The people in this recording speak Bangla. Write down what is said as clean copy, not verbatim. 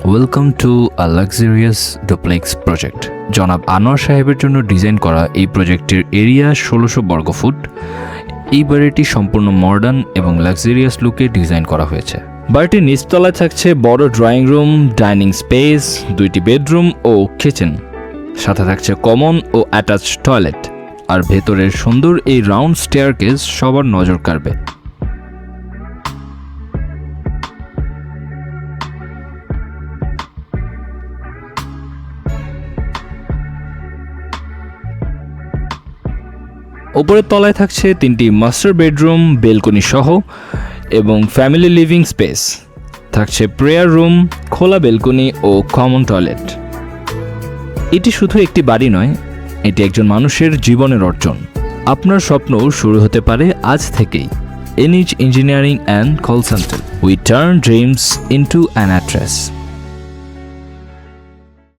Welcome to a luxurious duplex project. জনাব আনোয়ার সাহেবের জন্য ডিজাইন করা এই প্রজেক্টের এরিয়া ১৬০০ বর্গফুট। এই বাড়িটি সম্পূর্ণ মডার্ন এবং লাক্সারিয়াস লুকে ডিজাইন করা হয়েছে। বাড়িটির নিচতলায় থাকছে বড় ড্রয়িং রুম, ডাইনিং স্পেস, 2টি বেডরুম ও কিচেন, সাথে থাকছে কমন ও অ্যাটাচড টয়লেট। আর ভেতরের সুন্দর এই রাউন্ড স্টেয়ারকেস সবার নজর কাড়বে। ওপরের তলায় থাকছে 3টি মাস্টার বেডরুম, বেলকনি সহ এবং ফ্যামিলি লিভিং স্পেস। থাকছে প্রেয়ার রুম, খোলা বেলকনি ও কমন টয়লেট। এটি শুধু একটি বাড়ি নয়, এটি একজন মানুষের জীবনের অর্জন। আপনার স্বপ্ন শুরু হতে পারে আজ থেকেই। NH engineering and consultant, we turn dreams into an address.